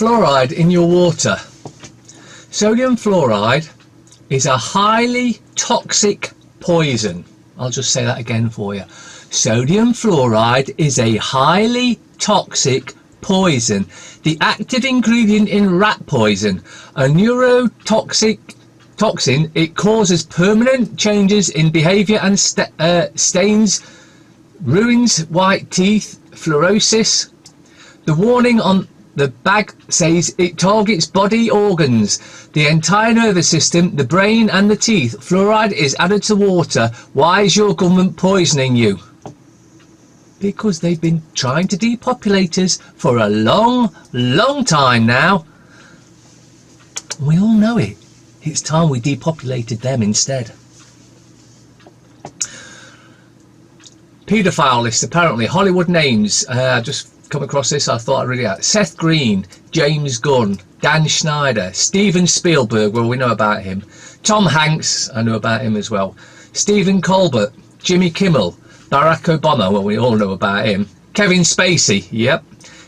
fluoride in your water. Sodium fluoride is a highly toxic poison. I'll just say that again for you. Sodium fluoride is a highly toxic poison. The active ingredient in rat poison, a neurotoxic toxin. It causes permanent changes in behavior and stains, ruins white teeth, fluorosis. The warning on the bag says it targets body organs, the entire nervous system, the brain and the teeth. Fluoride is added to water. Why is your government poisoning you? Because they've been trying to depopulate us for a long time now. We all know it. It's time we depopulated them instead. Paedophile list, apparently. Hollywood names. Just come across this, I thought I'd read it out. Seth Green, James Gunn, Dan Schneider, Steven Spielberg, well, we know about him. Tom Hanks, I know about him as well. Stephen Colbert, Jimmy Kimmel, Barack Obama, well, we all know about him. Kevin Spacey, yep.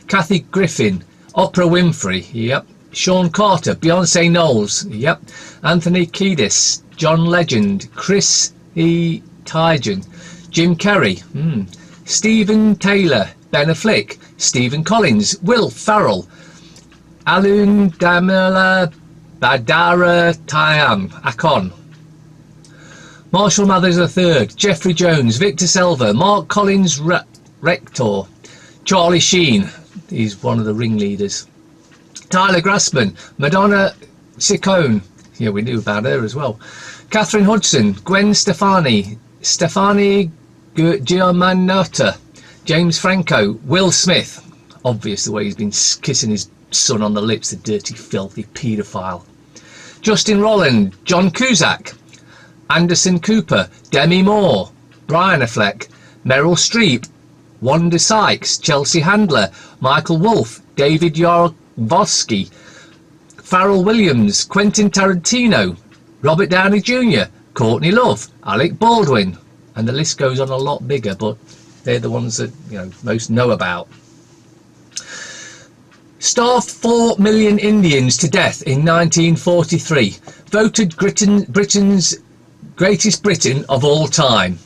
Kathy Griffin, Oprah Winfrey, yep. Sean Carter, Beyonce Knowles, yep. Anthony Kiedis, John Legend, Chris E. Teigen, Jim Carrey, Stephen Taylor, Ben Affleck, Stephen Collins, Will Ferrell, Alun Damila Badara Tayam Akon, Marshall Mathers III, Jeffrey Jones, Victor Selva, Mark Collins Rector, Charlie Sheen, he's one of the ringleaders, Tyler Grassman, Madonna Ciccone, yeah, we knew about her as well, Catherine Hudson, Gwen Stefani, Stefani Giamanotta, James Franco, Will Smith, obvious the way he's been kissing his son on the lips, the dirty, filthy paedophile. Justin Roiland, John Cusack, Anderson Cooper, Demi Moore, Brian Affleck, Meryl Streep, Wanda Sykes, Chelsea Handler, Michael Wolff, David Yarovsky, Pharrell Williams, Quentin Tarantino, Robert Downey Jr., Courtney Love, Alec Baldwin, and the list goes on a lot bigger, but they're the ones that most know about. Starved 4 million Indians to death in 1943. Voted Britain's greatest Britain of all time.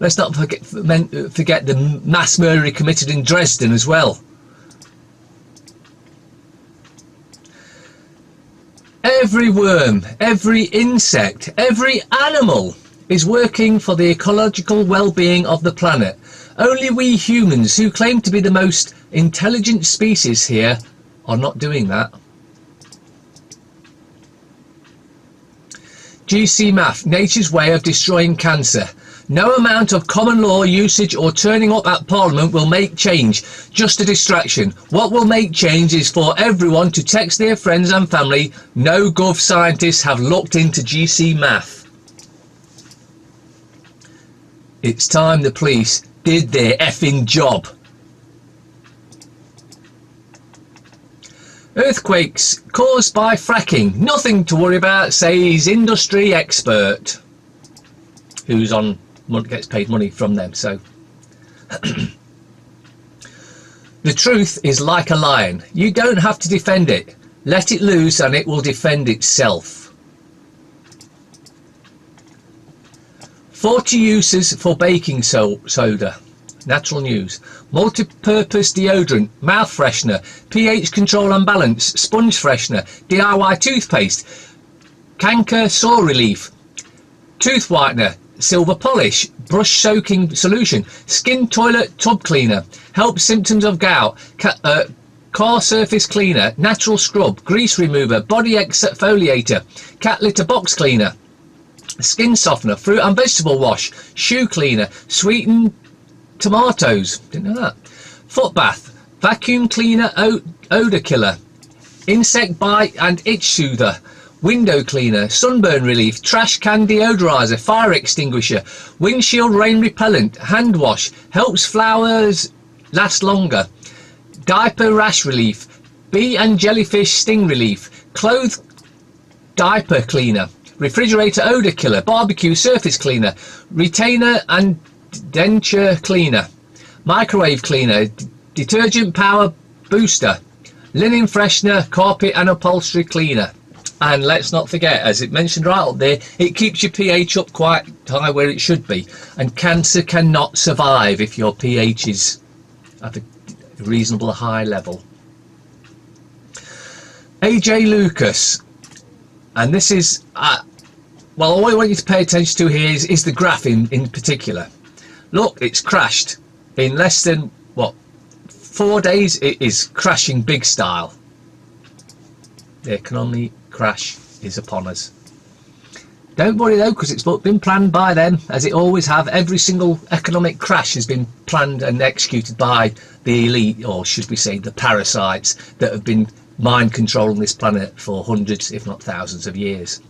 Let's not forget the mass murder he committed in Dresden as well. Every worm, every insect, every animal is working for the ecological well-being of the planet. Only we humans, who claim to be the most intelligent species here, are not doing that. GC Math, nature's way of destroying cancer. No amount of common law usage or turning up at Parliament will make change, just a distraction. What will make change is for everyone to text their friends and family, no gov scientists have looked into GC Math. It's time the police did their effing job. Earthquakes caused by fracking. Nothing to worry about, says industry expert. Who's on, gets paid money from them, so. The truth is like a lion. You don't have to defend it. Let it loose and it will defend itself. 40 uses for baking soda. Natural news. Multi-purpose deodorant, mouth freshener, pH control and balance, sponge freshener, DIY toothpaste, canker sore relief, tooth whitener, silver polish, brush soaking solution, skin toilet tub cleaner, helps symptoms of gout, car surface cleaner, natural scrub, grease remover, body exfoliator, cat litter box cleaner, skin softener, fruit and vegetable wash, shoe cleaner, sweetened tomatoes, didn't know that, foot bath, vacuum cleaner, odor killer, insect bite and itch soother, window cleaner, sunburn relief, trash can deodorizer, fire extinguisher, windshield rain repellent, hand wash, helps flowers last longer, diaper rash relief, bee and jellyfish sting relief, clothes diaper cleaner, refrigerator odor killer, barbecue surface cleaner, retainer and denture cleaner, microwave cleaner, detergent power booster, linen freshener, carpet and upholstery cleaner. And let's not forget, as it mentioned right up there, it keeps your pH up quite high where it should be. And cancer cannot survive if your pH is at a reasonable high level. AJ Lucas, and this is, well, all I want you to pay attention to here is the graph in particular. Look, it's crashed. In less than, 4 days, it is crashing big style. The economic crash is upon us. Don't worry though, because it's been planned by them, as it always have. Every single economic crash has been planned and executed by the elite, or should we say the parasites, that have been mind controlling this planet for hundreds, if not thousands of years.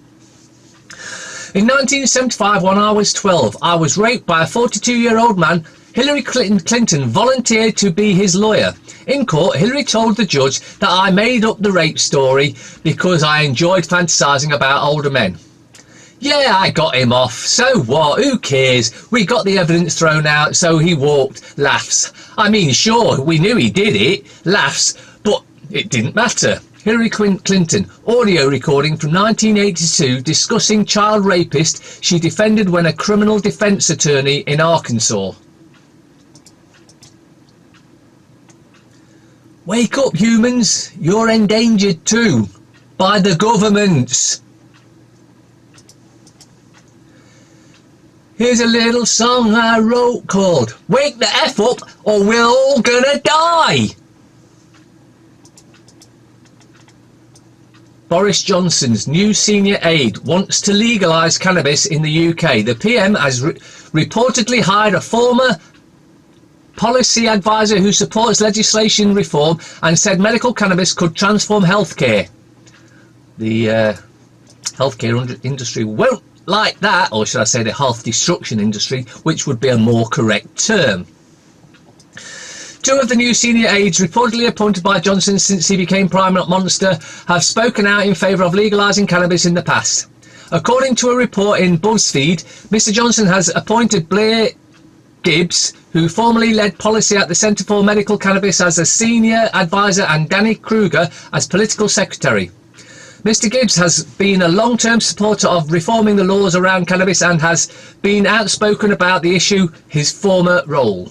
In 1975, when I was 12, I was raped by a 42-year-old man. Hillary Clinton volunteered to be his lawyer. In court, Hillary told the judge that I made up the rape story because I enjoyed fantasizing about older men. Yeah, I got him off. So what? Who cares? We got the evidence thrown out, so he walked. Laughs. I mean, sure, we knew he did it. Laughs. But it didn't matter. Hillary Clinton, audio recording from 1982 discussing child rapist she defended when a criminal defense attorney in Arkansas. Wake up, humans. You're endangered too. By the governments. Here's a little song I wrote called Wake the F Up or We're All Gonna Die. Boris Johnson's new senior aide wants to legalise cannabis in the UK. The PM has reportedly hired a former policy advisor who supports legislation reform and said medical cannabis could transform healthcare. The healthcare industry won't like that, or should I say the health destruction industry, which would be a more correct term. Two of the new senior aides reportedly appointed by Johnson since he became Prime Minister have spoken out in favour of legalising cannabis in the past. According to a report in BuzzFeed, Mr Johnson has appointed Blair Gibbs, who formerly led policy at the Centre for Medical Cannabis, as a senior advisor, and Danny Kruger as political secretary. Mr Gibbs has been a long-term supporter of reforming the laws around cannabis and has been outspoken about the issue, his former role.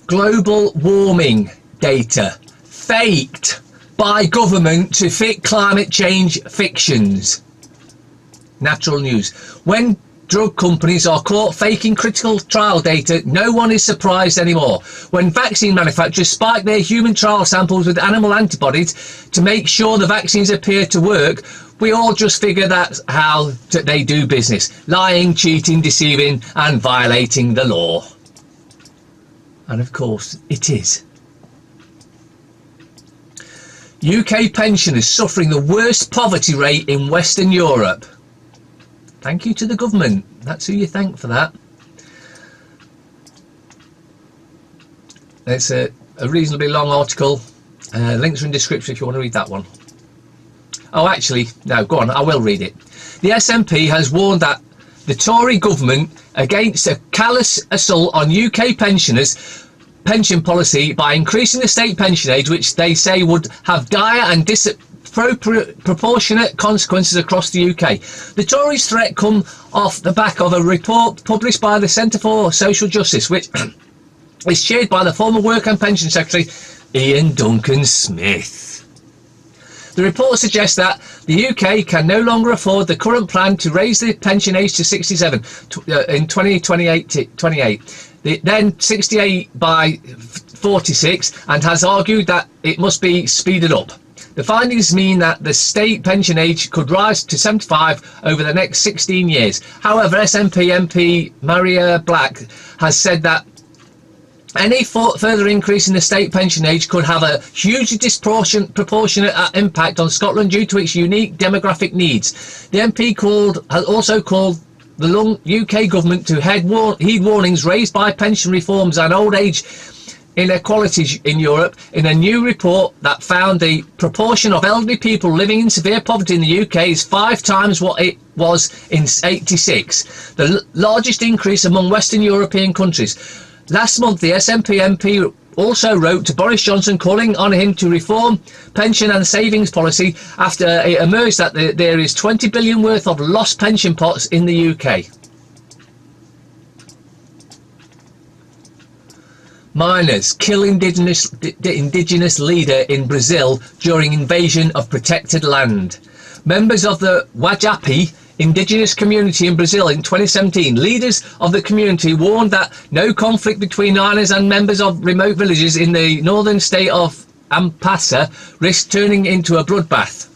Global warming data faked by government to fit climate change fictions. Natural news. When drug companies are caught faking critical trial data, no one is surprised anymore. When vaccine manufacturers spike their human trial samples with animal antibodies to make sure the vaccines appear to work, we all just figure that's how they do business. Lying, cheating, deceiving and violating the law. And of course it is. UK pensioners suffering the worst poverty rate in Western Europe. Thank you to the government. That's who you thank for that. It's a reasonably long article. Links are in the description if you want to read that one. Oh, actually, no, go on, I will read it. The SNP has warned that the Tory government against a callous assault on UK pensioners' pension policy by increasing the state pension age, which they say would have dire and disproportionate consequences across the UK. The Tories' threat come off the back of a report published by the Centre for Social Justice, which is chaired by the former Work and Pension Secretary Ian Duncan Smith. The report suggests that the UK can no longer afford the current plan to raise the pension age to 67 in 2028, then 68 by 46, and has argued that it must be speeded up. The findings mean that the state pension age could rise to 75 over the next 16 years. However, SNP MP Maria Black has said that any further increase in the state pension age could have a hugely disproportionate impact on Scotland due to its unique demographic needs. The MP has also called the UK government to heed warnings raised by pension reforms and old age inequalities in Europe in a new report that found the proportion of elderly people living in severe poverty in the UK is 5 times what it was in '86, the largest increase among Western European countries. Last month, the SNP MP also wrote to Boris Johnson calling on him to reform pension and savings policy after it emerged that there is 20 billion worth of lost pension pots in the UK. Miners kill indigenous leader in Brazil during invasion of protected land. Members of the Wajapi indigenous community in Brazil in 2017, leaders of the community warned that no conflict between miners and members of remote villages in the northern state of Amapá risked turning into a bloodbath.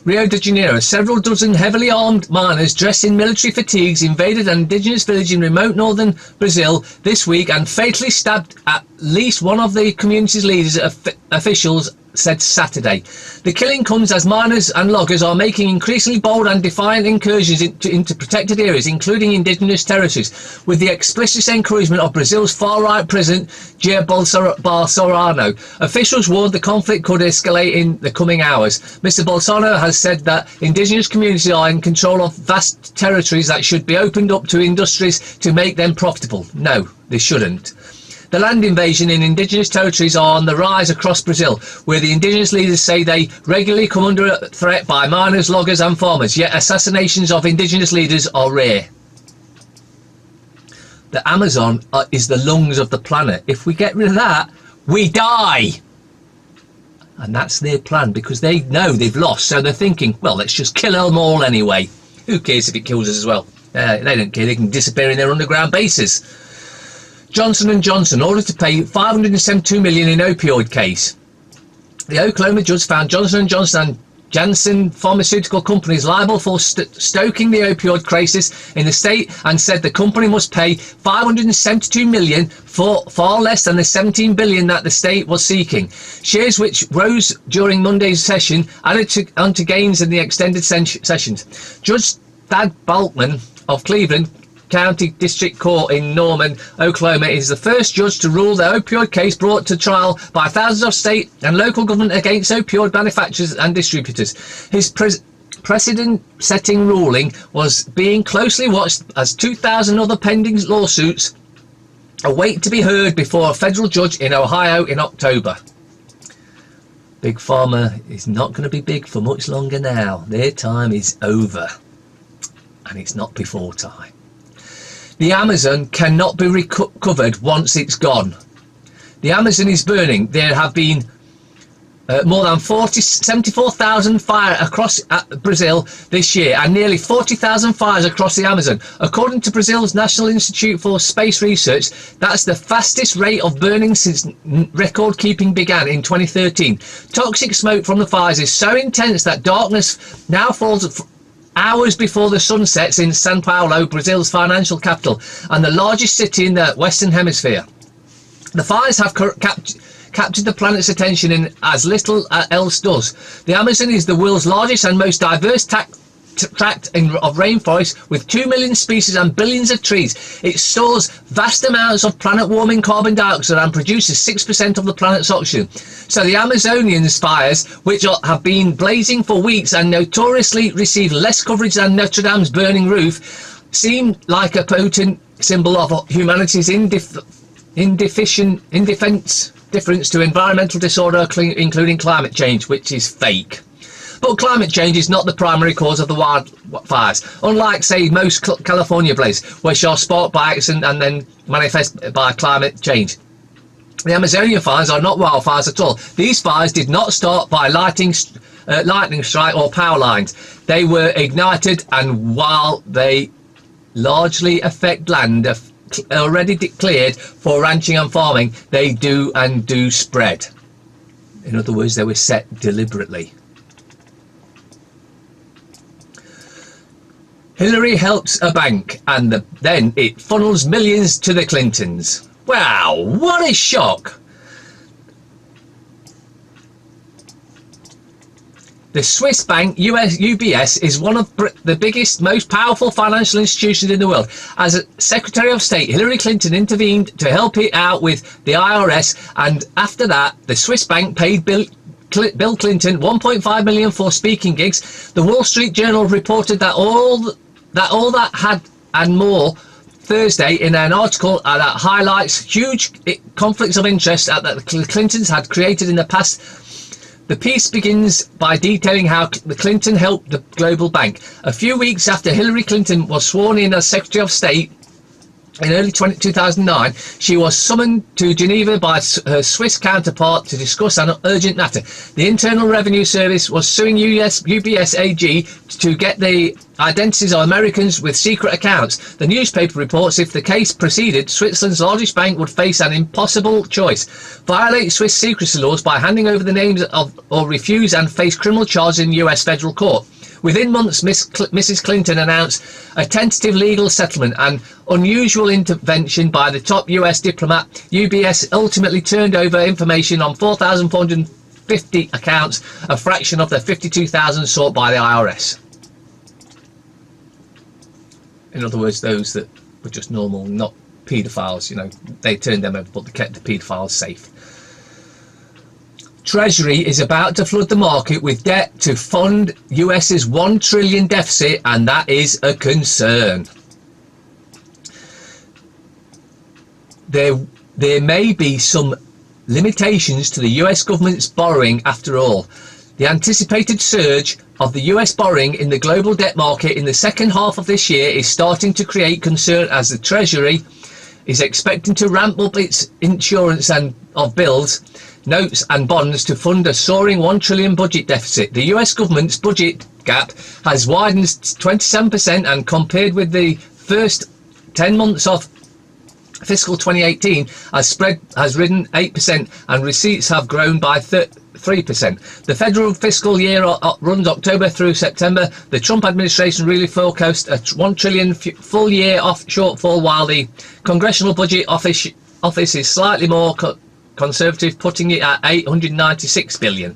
Rio de Janeiro, several dozen heavily armed miners dressed in military fatigues invaded an indigenous village in remote northern Brazil this week and fatally stabbed at least one of the community's leaders, officials said Saturday. The killing comes as miners and loggers are making increasingly bold and defiant incursions into protected areas, including indigenous territories, with the explicit encouragement of Brazil's far-right president Jair Bolsonaro. Officials warned the conflict could escalate in the coming hours. Mr. Bolsonaro has said that indigenous communities are in control of vast territories that should be opened up to industries to make them profitable. No, they shouldn't. The land invasion in indigenous territories are on the rise across Brazil, where the indigenous leaders say they regularly come under threat by miners, loggers and farmers, yet assassinations of indigenous leaders are rare. The Amazon is the lungs of the planet. If we get rid of that, we die. And that's their plan, because they know they've lost, so they're thinking, well, let's just kill them all anyway. Who cares if it kills us as well? They don't care, they can disappear in their underground bases. Johnson & Johnson ordered to pay $572 million in opioid case. The Oklahoma judge found Johnson & Johnson and Janssen pharmaceutical companies liable for stoking the opioid crisis in the state and said the company must pay $572 million for far less than the $17 billion that the state was seeking. Shares which rose during Monday's session added onto gains in the extended sessions. Judge Thad Balkman of Cleveland County District Court in Norman, Oklahoma, is the first judge to rule the opioid case brought to trial by thousands of state and local government against opioid manufacturers and distributors. His precedent-setting ruling was being closely watched as 2,000 other pending lawsuits await to be heard before a federal judge in Ohio in October. Big Pharma is not going to be big for much longer now. Their time is over, and it's not before time. The Amazon cannot be recovered once it's gone. The Amazon is burning. There have been more than 74,000 fires across Brazil this year and nearly 40,000 fires across the Amazon. According to Brazil's National Institute for Space Research, that's the fastest rate of burning since record keeping began in 2013. Toxic smoke from the fires is so intense that darkness now falls hours before the sun sets in São Paulo, Brazil's financial capital and the largest city in the Western Hemisphere. The fires have captured the planet's attention in as little else does. The Amazon is the world's largest and most diverse tract of rainforest with 2 million species and billions of trees. It stores vast amounts of planet-warming carbon dioxide and produces 6% of the planet's oxygen. So the Amazonian's fires, which have been blazing for weeks and notoriously receive less coverage than Notre Dame's burning roof, seem like a potent symbol of humanity's indifference to environmental disorder, including climate change, which is fake. But climate change is not the primary cause of the wildfires, unlike, say, most California blazes, which are sparked by accident and then manifest by climate change. The Amazonian fires are not wildfires at all. These fires did not start by lightning strike or power lines. They were ignited, and while they largely affect land already cleared for ranching and farming, they do spread. In other words, they were set deliberately. Hillary helps a bank and then it funnels millions to the Clintons. Wow, what a shock. The Swiss bank UBS is one of the biggest, most powerful financial institutions in the world. As Secretary of State, Hillary Clinton intervened to help it out with the IRS, and after that, the Swiss bank paid Bill Clinton $1.5 million for speaking gigs. The Wall Street Journal reported that all that had and more Thursday in an article that highlights huge conflicts of interest that the Clintons had created in the past. The piece begins by detailing how the Clinton helped the global bank. A few weeks after Hillary Clinton was sworn in as Secretary of State in early 2009, she was summoned to Geneva by her Swiss counterpart to discuss an urgent matter. The Internal Revenue Service was suing UBS AG to get the identities of Americans with secret accounts. The newspaper reports if the case proceeded, Switzerland's largest bank would face an impossible choice: violate Swiss secrecy laws by handing over the names of, or refuse and face criminal charges in US federal court. Within months, Mrs. Clinton announced a tentative legal settlement. An unusual intervention by the top US diplomat. UBS ultimately turned over information on 4,450 accounts, a fraction of the 52,000 sought by the IRS. In other words, those that were just normal, not paedophiles, you know, they turned them over, but they kept the paedophiles safe. Treasury is about to flood the market with debt to fund US's $1 trillion deficit, and that is a concern. There may be some limitations to the US government's borrowing after all. The anticipated surge of the US borrowing in the global debt market in the second half of this year is starting to create concern, as the Treasury is expecting to ramp up its insurance and of bills, notes and bonds to fund a soaring $1 trillion budget deficit. The US government's budget gap has widened 27%, and compared with the first 10 months of fiscal 2018, spread has risen 8% and receipts have grown by 3%. The federal fiscal year runs October through September. The Trump administration really forecast a $1 trillion full year off shortfall, while the Congressional Budget Office is slightly more conservative, putting it at $896 billion.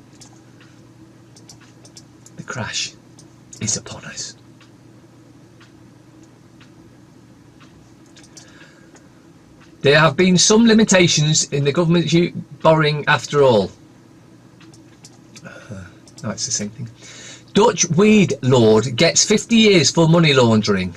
The crash is upon us. There have been some limitations in the government's borrowing after all. No, it's the same thing. Dutch weed lord gets 50 years for money laundering.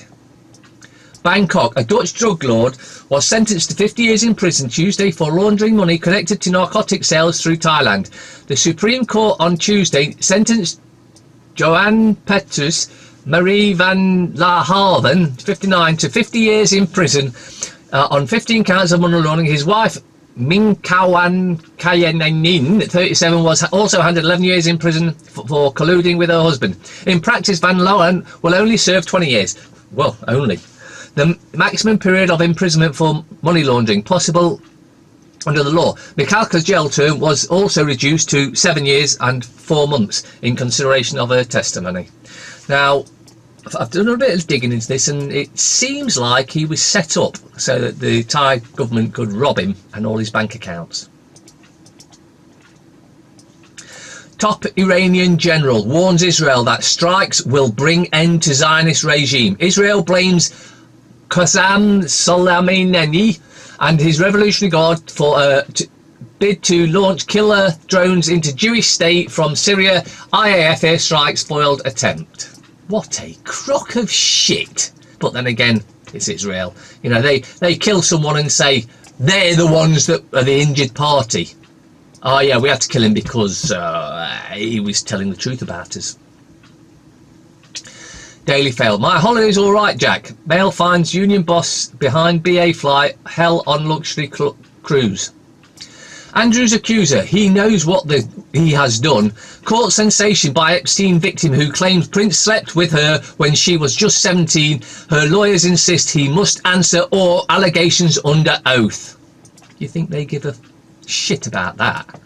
Bangkok, a Dutch drug lord was sentenced to 50 years in prison Tuesday for laundering money connected to narcotic sales through Thailand. The Supreme Court on Tuesday sentenced Johan Petrus Marie van la Haven, 59, to 50 years in prison on 15 counts of money laundering. His wife, Minkawan Kayanin, 37, was also handed 11 years in prison for colluding with her husband. In practice, Van Loan will only serve 20 years. Well, only. The maximum period of imprisonment for money laundering possible under the law. Mikalka's jail term was also reduced to 7 years and 4 months in consideration of her testimony. Now, I've done a bit of digging into this, and it seems like he was set up so that the Thai government could rob him and all his bank accounts. Top Iranian general warns Israel that strikes will bring end to Zionist regime. Israel blames Qasem Soleimani and his Revolutionary Guard for bid to launch killer drones into Jewish state from Syria. IAF airstrikes foiled attempt. What a crock of shit. But then again, it's Israel. You know, they kill someone and say they're the ones that are the injured party. Oh yeah, we had to kill him because he was telling the truth about us. Daily Fail. My holiday's all right, Jack. Mail finds union boss behind BA flight hell on luxury cruise. Andrew's accuser, he knows what he has done. Court sensation by Epstein victim who claims Prince slept with her when she was just 17. Her lawyers insist he must answer all allegations under oath. You think they give a shit about that?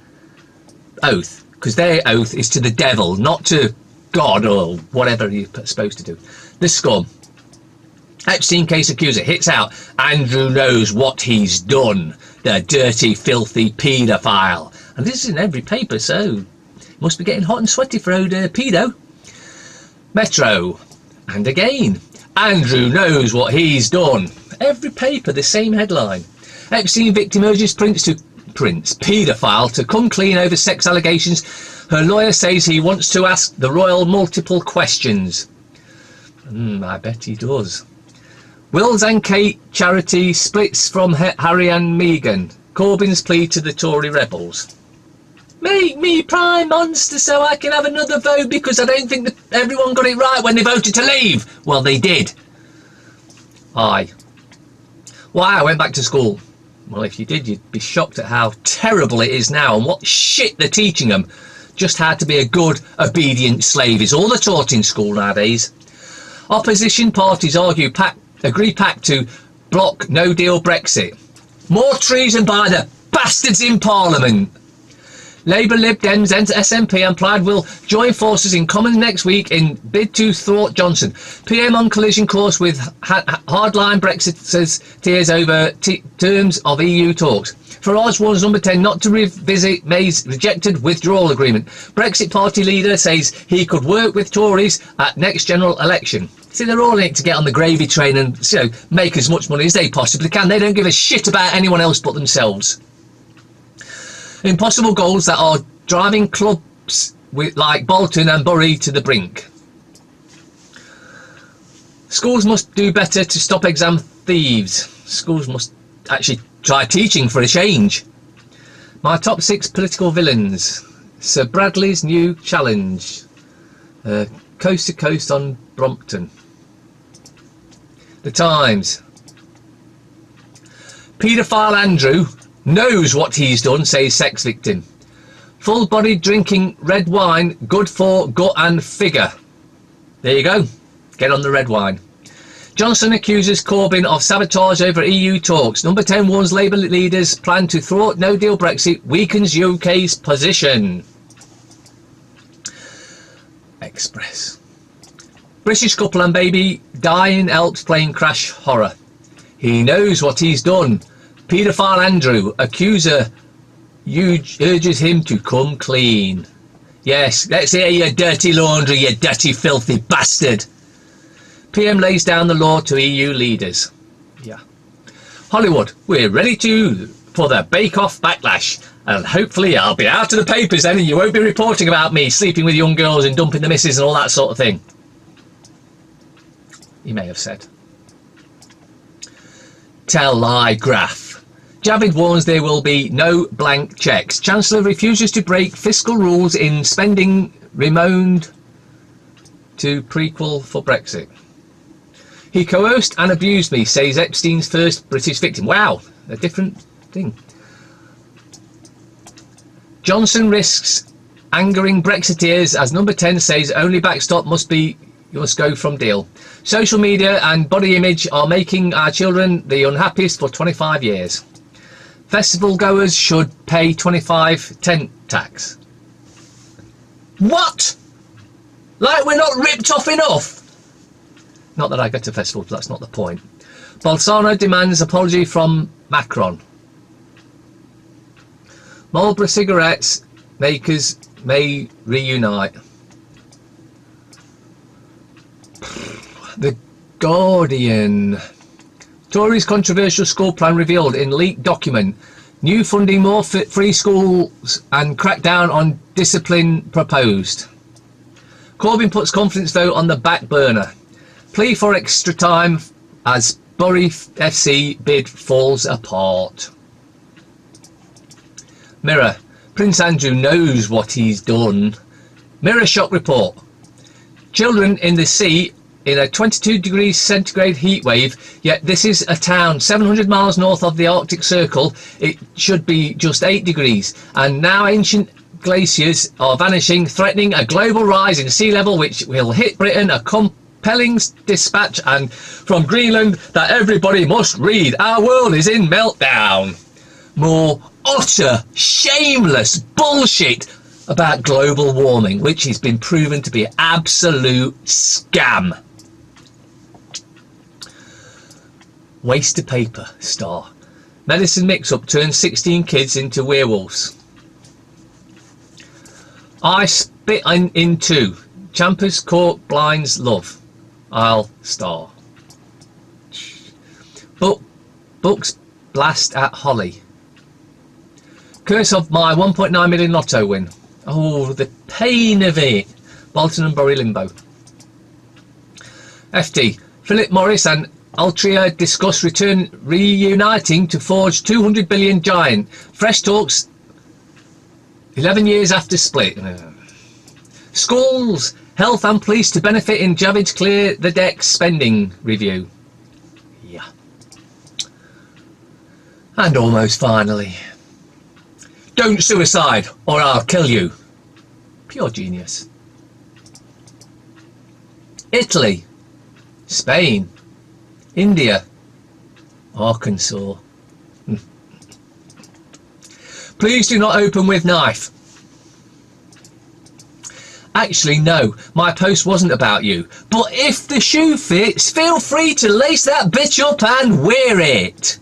Oath. Because their oath is to the devil, not to God or whatever you're supposed to do. The scum. Epstein case accuser hits out. Andrew knows what he's done. The dirty, filthy paedophile. And this is in every paper, so must be getting hot and sweaty for old pedo. Metro. And again. Andrew knows what he's done. Every paper, the same headline. Epstein victim urges Prince paedophile to come clean over sex allegations. Her lawyer says he wants to ask the royal multiple questions. I bet he does. Wills and Kate charity splits from Harry and Meghan. Corbyn's plea to the Tory rebels. Make me Prime Minister so I can have another vote because I don't think that everyone got it right when they voted to leave. Well, they did. Aye. Why I went back to school. Well, if you did, you'd be shocked at how terrible it is now and what shit they're teaching them. Just how to be a good, obedient slave is all they're taught in school nowadays. Opposition parties agree pact to block no-deal Brexit. More treason by the bastards in Parliament. Labour, Lib Dems, SNP and Plaid will join forces in common next week in bid to thwart Johnson. PM on collision course with hardline Brexiters tears over terms of EU talks. Farage warns Number 10 not to revisit May's rejected withdrawal agreement. Brexit party leader says he could work with Tories at next general election. See, they're all in it to get on the gravy train and make as much money as they possibly can. They don't give a shit about anyone else but themselves. Impossible goals that are driving clubs like Bolton and Bury to the brink. Schools must do better to stop exam thieves. Schools must actually try teaching for a change. My top 6 political villains. Sir Bradley's new challenge. Coast to coast on Brompton. The Times. Paedophile Andrew knows what he's done, says sex victim. Full-bodied drinking red wine, good for gut and figure. There you go. Get on the red wine. Johnson accuses Corbyn of sabotage over EU talks. Number 10 warns Labour leaders plan to thwart no-deal Brexit weakens UK's position. Express. British couple and baby die in Alps plane crash horror. He knows what he's done. Paedophile Andrew, accuser, urges him to come clean. Yes, let's hear your dirty laundry, you dirty, filthy bastard. PM lays down the law to EU leaders. Yeah. Hollywood, we're ready for the bake-off backlash. And hopefully I'll be out of the papers then and you won't be reporting about me sleeping with young girls and dumping the missus and all that sort of thing. He may have said. Telegraph. Javid warns there will be no blank cheques. Chancellor refuses to break fiscal rules in spending remoaned to prequel for Brexit. He coerced and abused me, says Epstein's first British victim. Wow, a different thing. Johnson risks angering Brexiteers as Number 10 says only backstop must go from deal. Social media and body image are making our children the unhappiest for 25 years. Festival goers should pay 25 tent tax. What? Like we're not ripped off enough? Not that I go to festivals, but that's not the point. Bolsonaro demands apology from Macron. Marlboro cigarettes makers may reunite. The Guardian. Tories' controversial school plan revealed in leaked document. New funding, more free schools and crackdown on discipline proposed. Corbyn puts confidence vote on the back burner. Plea for extra time as Bury FC bid falls apart. Mirror. Prince Andrew knows what he's done. Mirror shock report. Children in the sea in a 22 degrees centigrade heat wave, yet this is a town 700 miles north of the Arctic Circle. It should be just 8 degrees. And now ancient glaciers are vanishing, threatening a global rise in sea level which will hit Britain. A compelling dispatch and from Greenland that everybody must read. Our world is in meltdown. More utter shameless bullshit about global warming, which has been proven to be an absolute scam. Waste of paper, Star. Medicine mix-up turns 16 kids into werewolves. I spit in two. Champers cork blinds love. I'll Star. Books blast at Holly. Curse of my 1.9 million lotto win. Oh, the pain of it. Bolton and Bury limbo. FT. Philip Morris and Altria discuss reuniting to forge 200 billion giant. Fresh talks 11 years after split. Schools, health and police to benefit in Javid's clear the decks spending review. Yeah. And almost finally. Don't suicide or I'll kill you. Pure genius. Italy, Spain, India, Arkansas. Please do not open with knife. Actually, no, my post wasn't about you. But if the shoe fits, feel free to lace that bitch up and wear it.